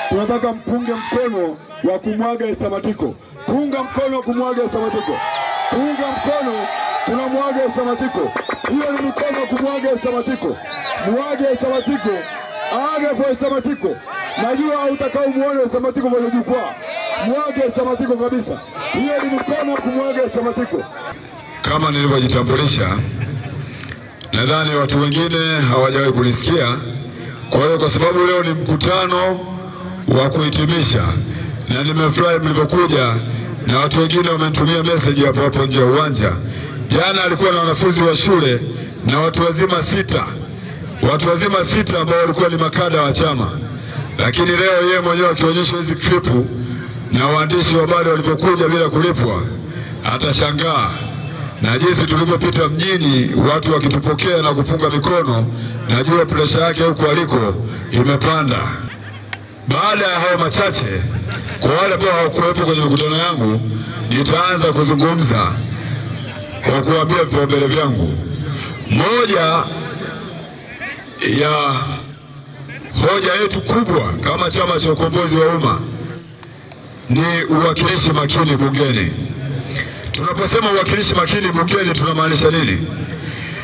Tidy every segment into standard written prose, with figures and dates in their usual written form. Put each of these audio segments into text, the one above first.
tunataka mpunge mkono wa kumwaga Esther Matiko. Punga mkono wa kumwaga Esther Matiko. Punga mkono, tunamwaga Esther Matiko. Hiyo ni mikono wa kumwaga Esther Matiko. Muage Esther Matiko. Aga kwa Esther Matiko. Najua utakao muone Esther Matiko kwenye jukwaa. Muage Esther Matiko kabisa. Hiyo ni mikono wa kumwaga Esther Matiko. Kama nilivyojitambulisha, nadhani watu wengine hawajawahi kunisikia. Kwa hiyo kwa sababu leo ni mkutano wa kuhitimisha, na nimefurahi mlivyokuja, na watu wengine wamenitumia message hapo nje ya uwanja. Jana alikuwa na wanafunzi wa shule na watu wazima sita ambao walikuwa ni makada wa chama. Lakini leo yeye mwenyewe akionyesha hizi klipu na waandishi wa habari walivyokuja bila kulipwa, atashangaa na jinsi tulivyopita mjini, watu wakitupokea na kupunga mikono. Najua presha yake huko aliko imepanda. Baada ya hao machache, kwa wale ambao hawakuwepo kwenye mikutano yangu, nitaanza kuzungumza kwa kuambia vipaumbele vyangu. Moja ya hoja yetu kubwa kama Chama cha Ukombozi wa Umma ni uwakilishi makini bungeni. Tunaposema uwakilishi makini bungeni tunamaanisha nini?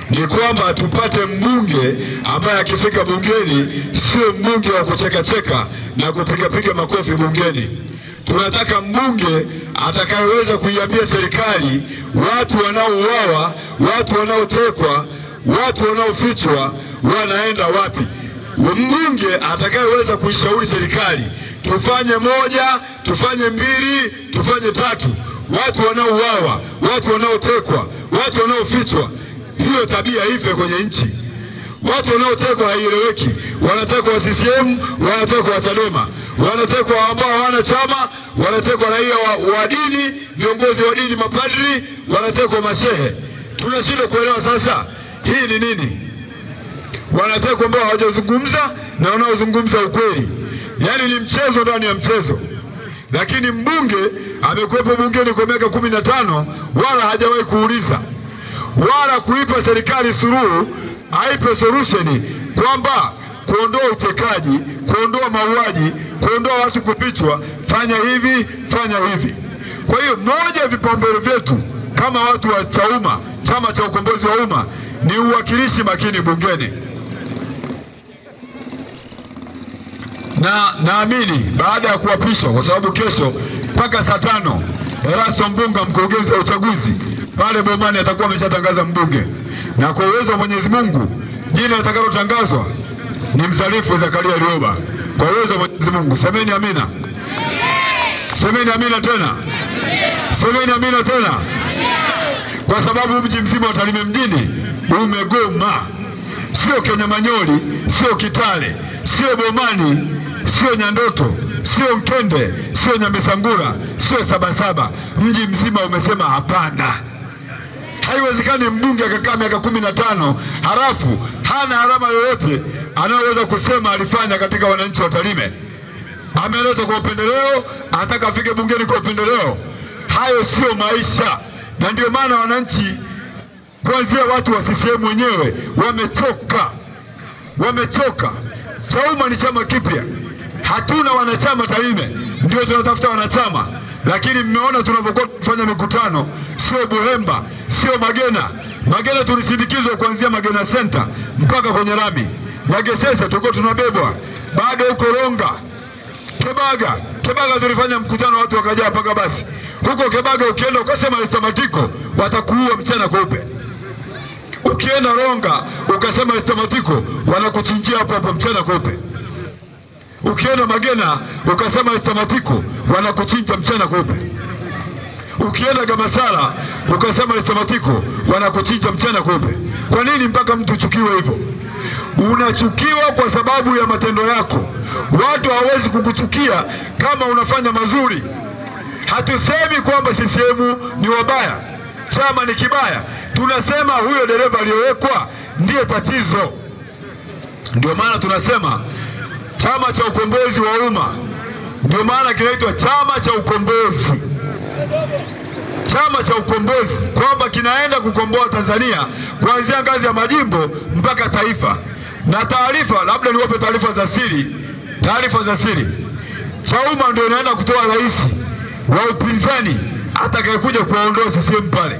Ni kwamba tupate mbunge ambaye akifika bungeni sio mbunge wa kucheka na kupiga makofi bungeni. Tunataka mbunge atakayeweza kuiambia serikali watu wanaouawa, watu wanaotekwa, watu wanaofichwa wanaenda wapi. Mbunge atakayeweza kuishauri serikali tufanye moja, tufanye mbili, tufanye tatu. Watu wanaouawa, watu wanaotekwa, watu wanaofichwa, hiyo tabia ife kwenye nchi. Watu wanaotekwa haieleweki. Wanatekwa wa CCM, wanatekwa wa Chadema, wanatekwa ambao hawana chama, wanatekwa raia wa dini, viongozi wa dini, mapadri, wanatekwa mashehe. Tunashindwa kuelewa sasa hii ni nini. Wanatekwa ambao hawajazungumza na wanaozungumza ukweli. Yaani ni mchezo ndani ya mchezo. Lakini mbunge amekuwepo bungeni kwa miaka 15 wala hajawahi kuuliza wala kuipa serikali suluhu, aipe solution kwamba kuondoa utekaji, kuondoa mauaji, kuondoa watu kupichwa, fanya hivi, fanya hivi. Kwa hiyo moja ya vipaumbele vyetu kama watu wa Chauma, Chama cha Ukombozi wa Umma, ni uwakilishi makini bungeni. Na naamini baada ya kuapishwa, kwa sababu kesho mpaka saa 5 Erasto Mbunga, mkurugenzi wa uchaguzi pale Bomani, atakuwa ameshatangaza mbunge, na kwa uwezo wa Mwenyezi Mungu jina litakalotangazwa ni Mzalifu Zakaria Rioba. Kwa uwezo wa Mwenyezi Mungu, semeni amina. Semeni amina tena. Semeni amina tena. Kwa sababu mji mzima wa Tarime mjini umegoma. Sio Kenyamanyoli, sio Kitale, sio Bomani, sio Nyandoto, sio Nkende, sio Nyamisangura, sio Sabasaba. Mji mzima umesema hapana. Haiwezekani mbunge akakaa miaka 15 halafu hana alama yoyote anayoweza kusema alifanya katika wananchi wa Tarime. Ameleta kwa upendeleo, anataka afike bungeni kwa upendeleo. Hayo sio maisha. Na ndio maana wananchi kuanzia watu wa CCM wenyewe wamechoka. Wamechoka. Chauma ni chama kipya. Hatuna wanachama Tarime. Ndio tunatafuta wanachama. Lakini mmeona tunavyokuwa kufanya mikutano, sio Buhemba, sio Magena. Magena tulisindikizwa kuanzia Magena Center mpaka kwenye lami. Nyagesesa tulikuwa tunabebwa. Baada huko Ronga, Kebaga tulifanya mkutano, watu wakajaa mpaka basi. Huko Kebaga ukienda ukasema Esther Matiko, watakuua mchana kweupe. Ukienda Ronga ukasema Esther Matiko, wanakuchinjia hapo mchana kweupe. Ukienda Magena ukasema Esther Matiko, wanakuchinja mchana kweupe. Ukienda Gamasala ukasema Esther Matiko, wanakuchinja mchana kweupe. Kwa nini mpaka mtu chukiwe hivyo? Unachukiwa kwa sababu ya matendo yako. Watu hawezi kukuchukia kama unafanya mazuri. Hatusemi kwamba CCM ni wabaya, chama ni kibaya. Tunasema huyo dereva aliyowekwa ndiye tatizo. Ndio maana tunasema Chama cha Ukombozi wa Umma. Ndio maana kinaitwa Chama cha Ukombozi. Chama cha Ukombozi, kwamba kinaenda kukomboa Tanzania kuanzia ngazi ya majimbo mpaka taifa. Na taarifa, labda niwape taarifa za siri, taarifa za siri. Chauma ndio inaenda kutoa rais wa upinzani atakayekuja kuwaondoa CCM pale.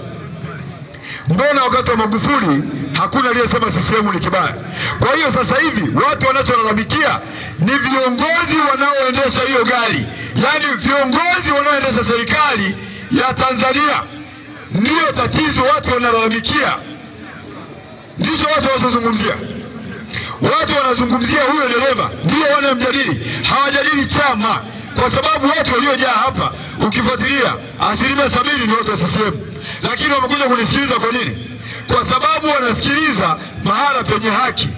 Mbona wakati wa Magufuli hakuna aliyesema CCM ni kibaya? Kwa hiyo sasa hivi watu wanacholalamikia ni viongozi wanaoendesha hiyo gari, yaani viongozi wanaoendesha serikali ya Tanzania. Ndio tatizo watu wanalalamikia, ndicho watu wanazungumzia. Watu wanazungumzia huyo dereva, ndio wanamjadili, hawajadili chama, kwa sababu watu waliojaa hapa ukifuatilia 70% ni watu wa CCM. Lakini wamekuja kunisikiliza kwa nini? Kwa sababu wanasikiliza mahala penye haki,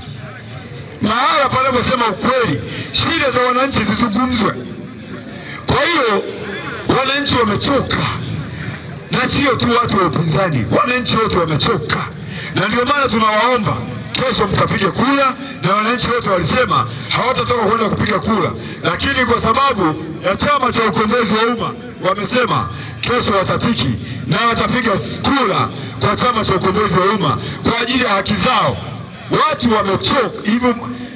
mahala panaposema ukweli, shida za wananchi zizungumzwe. Kwa hiyo wananchi wamechoka, na sio tu watu wa upinzani, wananchi wote wamechoka. Na ndio maana tunawaomba kesho mtapige kura, na wananchi wote walisema hawatatoka kwenda kupiga kura, lakini kwa sababu ya chama cha ukombozi wa umma wamesema kesho watatiki na watapiga kura kwa chama cha ukombozi wa umma kwa ajili ya haki zao. Watu wamechoka hivyo.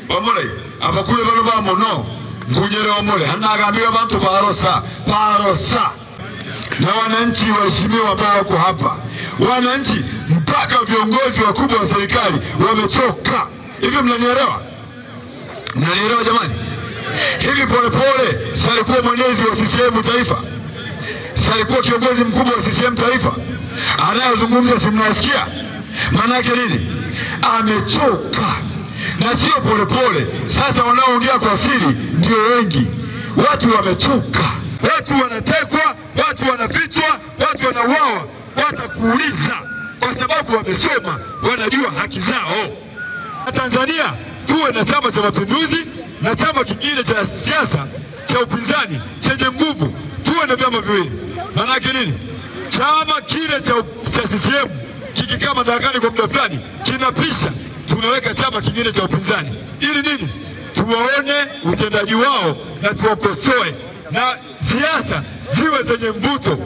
Wamole abakule bano bamono ngujere wamole hanagambiwa bantu barosa na wananchi waheshimiwa ambao wako hapa. Wananchi mpaka viongozi wakubwa wa serikali wamechoka. Hivi mnanielewa? Mnanielewa jamani? Hivi Polepole salikuwa mwenezi wa CCM taifa, salikuwa kiongozi mkubwa wa CCM taifa, anayezungumza simnasikia? Maana yake nini? Amechoka. Na sio Polepole, sasa wanaoongea kwa siri ndio wengi. Watu wamechoka, watu wanatekwa, watu wanafichwa, watu wanauawa. Watakuuliza kwa sababu wamesoma, wanajua haki zao. Tanzania tuwe na Chama cha Mapinduzi na chama kingine cha siasa cha upinzani chenye nguvu, tuwe na vyama viwili. Maana yake nini? Chama kile cha CCM kikikaa madarakani kwa muda fulani kinapisha, tunaweka chama kingine cha upinzani. Ili nini? Tuwaone utendaji wao na tuwakosoe, na siasa ziwe zenye mvuto.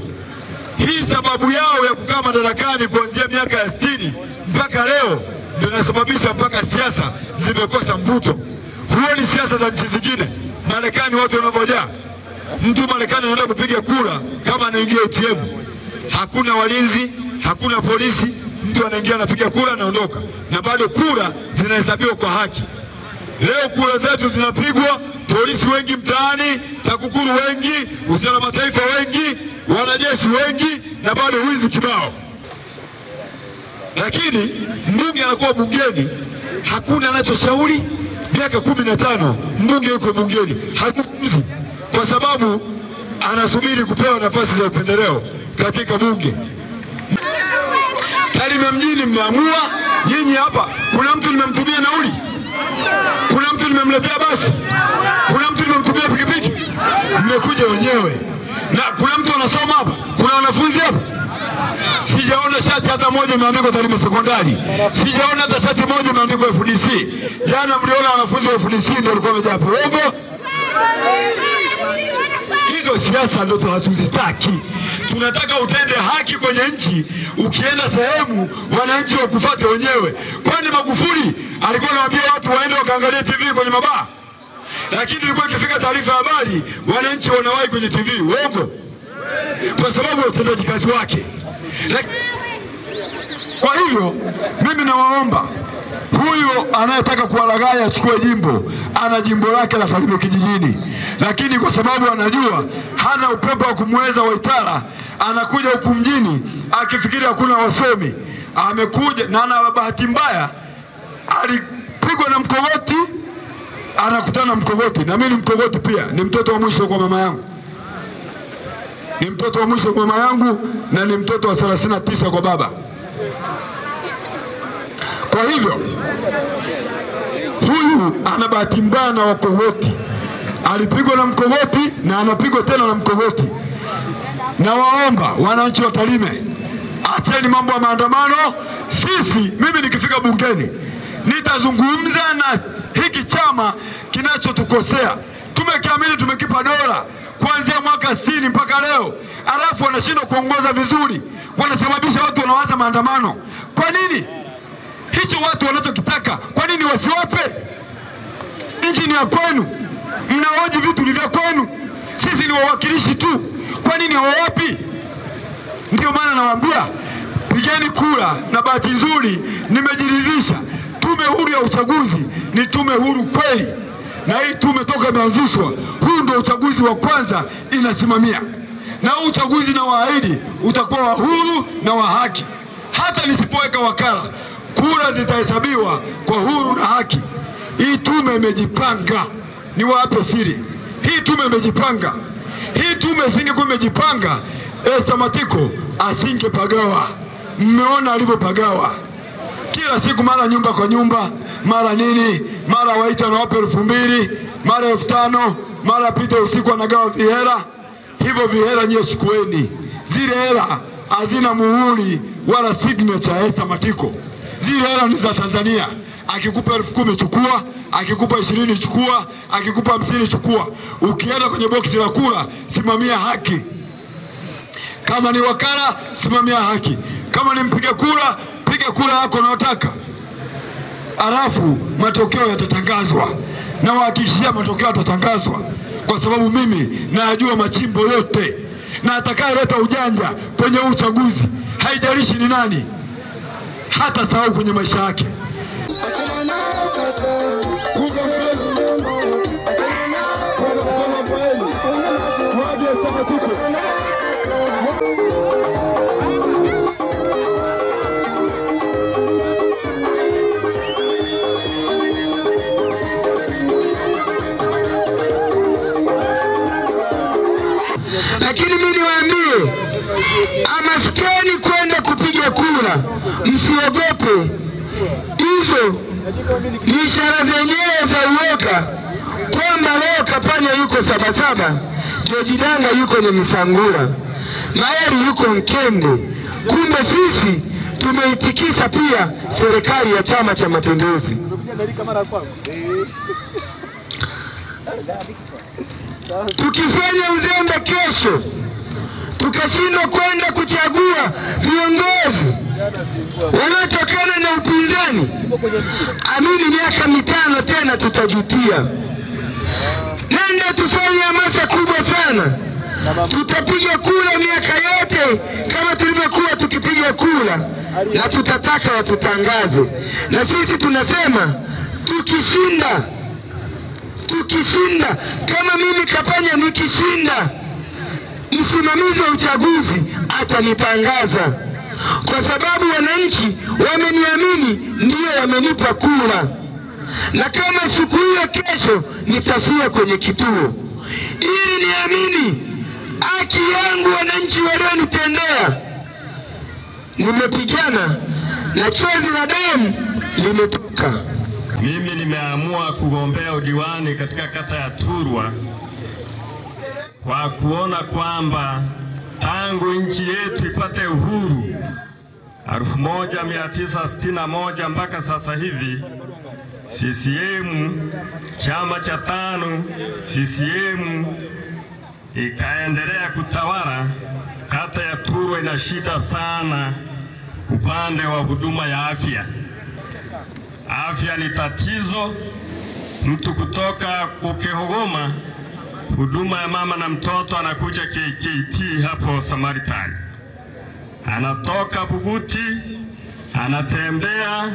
Hii sababu yao ya kukaa madarakani kuanzia miaka ya 60 mpaka leo ndio inasababisha mpaka siasa zimekosa mvuto. Huoni siasa za nchi zingine? Marekani watu wanavyojaa. Mtu Marekani anaenda kupiga kura kama anaingia ATM. Hakuna walinzi, hakuna polisi, mtu anaingia anapiga kura anaondoka. Na bado kura zinahesabiwa kwa haki. Leo kura zetu zinapigwa, polisi wengi mtaani, TAKUKURU wengi, usalama taifa wengi, wanajeshi wengi, na bado wizi kibao. Lakini mbunge anakuwa bungeni, hakuna anachoshauri. Miaka 15 mbunge yuko bungeni hazungumzi, kwa sababu anasubiri kupewa nafasi za upendeleo katika bunge. Tarime mjini mmeamua nyinyi hapa. Kuna mtu nimemtumia nauli? Kuna mtu nimemletea basi? Kuna mtu nimemtumia pikipiki? Mmekuja wenyewe. Na kuna mtu anasoma hapa? Kuna wanafunzi hapa? Sijaona shati hata moja imeandikwa Tarime Sekondari. Sijaona hata shati moja imeandikwa FDC. Jana mliona wanafunzi wa FDC ndio walikuwa wamejaa pogo. Hizo siasa ndio hatuzitaki. Tunataka utende haki kwenye nchi. Ukienda sehemu wananchi wakufuate wenyewe. Kwani Magufuli alikuwa anawaambia watu waende wakaangalie TV kwenye mabaa? Lakini ilikuwa ikifika taarifa ya habari wananchi wanawahi kwenye TV. Uongo? Kwa sababu ya utendaji kazi wake. Kwa hivyo mimi nawaomba, huyo anayetaka kuwalaghai achukue jimbo, ana jimbo lake la Tarime kijijini. Lakini kwa sababu anajua hana upepo wa kumweza Waitara, anakuja huku mjini akifikiri hakuna wasomi. Amekuja na ana bahati mbaya, alipigwa na mkogoti, anakutana na mkogoti. Na mimi ni mkogoti pia, ni mtoto wa mwisho kwa mama yangu. Ni mtoto wa mwisho kwa mama yangu na ni mtoto wa 39 kwa baba. Kwa hivyo huyu ana bahati mbaya na wakogoti. Alipigwa na mkogoti na anapigwa tena na mkogoti. Na waomba wananchi wa Tarime, acheni mambo ya maandamano. Mimi nikifika bungeni nitazungumza na hiki chama kinachotukosea. Tumekiamini, tumekipa dola kuanzia mwaka 60 mpaka leo, alafu wanashindwa kuongoza vizuri, wanasababisha watu wanaanza maandamano. Kwa nini? Hicho watu wanachokitaka, kwa nini wasiwape? Nchi ni ya kwenu. Mnahoji vitu ni vya kwenu. Sisi ni wawakilishi tu. Kwa nini hawapi? Ndio maana nawaambia pigeni kura, na bahati nzuri nimejiridhisha tume huru ya uchaguzi ni tume huru kweli. Na hii tume toka imeanzishwa, huu ndio uchaguzi wa kwanza inasimamia. Na uchaguzi na waahidi utakuwa wa huru na wa haki. Hata nisipoweka wakala, kura zitahesabiwa kwa huru na haki. Hii tume imejipanga. Niwape siri. Hii tume imejipanga. Hii tume isingekuwa imejipanga, Esther Matiko asingepagawa. Mmeona alivyopagawa. Kila siku mara nyumba kwa nyumba, mara nini, mara waita na wape 2,000, mara 5,000, mara pita usiku anagawa vihera. Hivyo vihera nyie chukueni. Zile hela hazina muhuri wala signature ya Esther Matiko. Zile hela ni za Tanzania. Akikupa 10,000 chukua, akikupa 20 chukua, akikupa 50 chukua. Ukienda kwenye boksi la kura, simamia haki. Kama ni wakala, simamia haki. Kama ni mpiga kura, piga kura yako unayotaka. Alafu matokeo yatatangazwa. Na wahakikishia matokeo yatatangazwa. Kwa sababu mimi najua machimbo yote. Na atakayeleta ujanja kwenye uchaguzi, haijalishi ni nani, hata sahau kwenye maisha yake. Lakini mimi niwaambie, amaskeni kwenda kupiga kura, msiogope. Hizo ni ishara zenyewe za uoga, kwamba leo Kapanya yuko Sabasaba, George Danga yuko Nyamisangura, Maeri yuko Nkende. Kumbe sisi tumeitikisa pia serikali ya Chama cha Mapinduzi. Tukifanya uzembe kesho, tukashindwa kwenda kuchagua viongozi wanaotokana na upinzani, amini miaka 5 tena tutajutia. Nenda tufanye hamasa kubwa sana. Tutapiga kura miaka yote kama tulivyokuwa tukipiga kura, na tutataka watutangaze. Na sisi tunasema tukishinda, kama mimi Kapanya nikishinda, msimamizi wa uchaguzi atanitangaza, kwa sababu wananchi wameniamini, ndio wamenipa kura. Na kama siku hiyo kesho nitafia kwenye kituo, ili niamini haki yangu wananchi walionitendea. Nimepigana na chozi la damu limetoka. Mimi nimeamua kugombea udiwani katika kata ya Turwa kwa kuona kwamba tangu nchi yetu ipate uhuru 1961 mpaka sasa hivi, CCM chama cha tano CCM ikaendelea kutawala. Kata ya Turwa ina shida sana upande wa huduma ya afya. Afya ni tatizo. Mtu kutoka Kukehogoma, huduma ya mama na mtoto, anakuja KKT hapo Samaritan. Anatoka Buguti, anatembea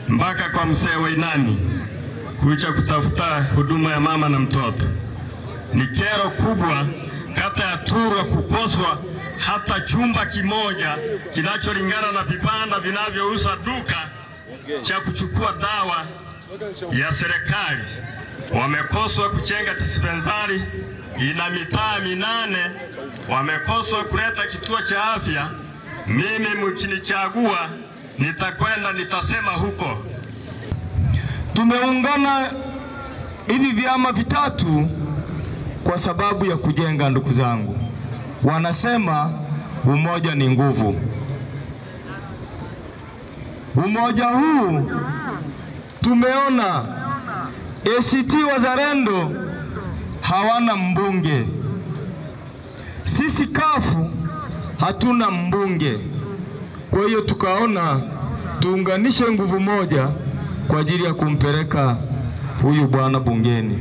mpaka kwa mzee Wainani kuja kutafuta huduma ya mama na mtoto. Ni kero kubwa kata ya Turwa kukoswa hata chumba kimoja kinacholingana na vibanda vinavyouza duka cha kuchukua dawa ya serikali. Wamekoswa kujenga dispensari, ina mitaa 8. Wamekoswa kuleta kituo cha afya. Mimi mkinichagua, nitakwenda nitasema huko. Tumeungana hivi vyama vitatu kwa sababu ya kujenga, ndugu zangu. Wanasema umoja ni nguvu. Umoja huu tumeona ACT Wazalendo hawana mbunge. Sisi kafu hatuna mbunge. Kwa hiyo tukaona tuunganishe nguvu moja kwa ajili ya kumpeleka huyu bwana bungeni.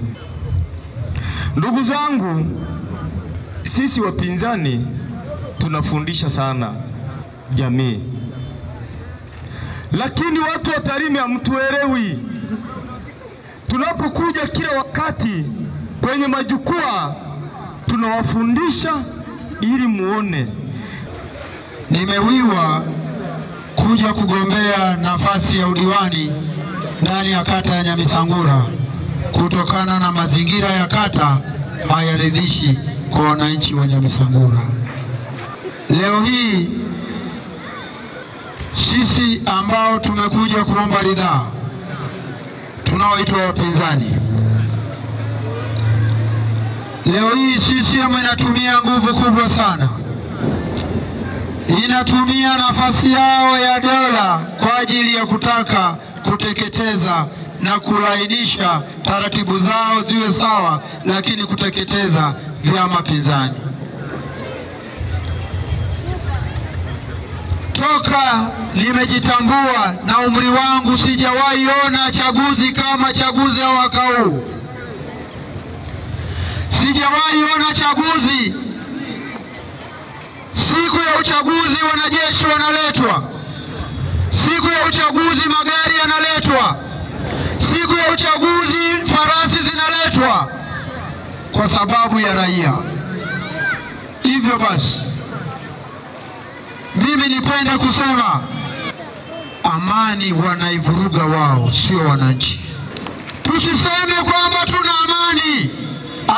Ndugu zangu, sisi wapinzani tunafundisha sana jamii, lakini watu wa Tarime hamtuelewi. Tunapokuja kila wakati kwenye majukwaa tunawafundisha ili muone. Nimewiwa kuja kugombea nafasi ya udiwani ndani ya kata ya Nyamisangura kutokana na mazingira ya kata hayaridhishi kwa wananchi wa Nyamisangura. Leo hii sisi ambao tumekuja kuomba ridhaa, tunaoitwa wapinzani, leo hii CCM inatumia nguvu kubwa sana, inatumia nafasi yao ya dola kwa ajili ya kutaka kuteketeza na kulainisha taratibu zao ziwe sawa, lakini kuteketeza vyama pinzani. Toka nimejitambua na umri wangu sijawahi ona chaguzi kama chaguzi ya mwaka huu. Sijawahi ona chaguzi. Siku ya uchaguzi wanajeshi wanaletwa. Siku ya uchaguzi magari yanaletwa. Siku ya uchaguzi farasi zinaletwa kwa sababu ya raia. Hivyo basi mimi nipende kusema amani wanaivuruga wao, sio wananchi. Tusiseme kwamba tuna amani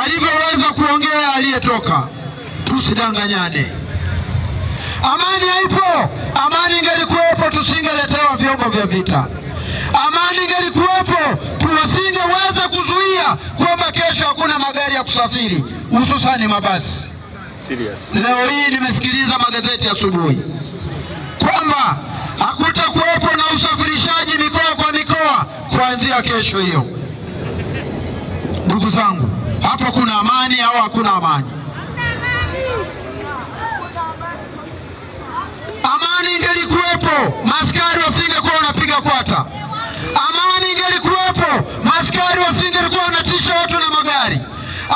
alivyoweza kuongea aliyetoka, tusidanganyane. Amani haipo. Amani ingelikuwepo tusingeletewa vyombo vya vita. Amani ingelikuwepo tusingeweza kuzuia kwamba kesho hakuna magari ya kusafiri, hususani mabasi. Leo hii nimesikiliza magazeti asubuhi kwamba hakutakuwepo na usafirishaji mikoa kwa mikoa kuanzia kesho hiyo. Ndugu zangu, hapo kuna amani au hakuna amani? Amani ingelikuwepo, maskari wasingekuwa wanapiga kwata. Amani ingelikuwepo, maskari wasingekuwa wanatisha watu na magari.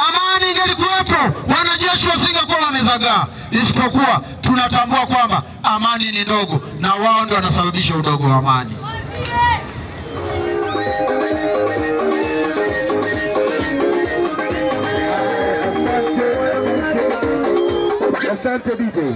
Amani ingelikuwepo, wanajeshi wasingekuwa wamezagaa. Isipokuwa tunatambua kwamba amani ni ndogo na wao ndio wanasababisha udogo wa amani. Asante DJ.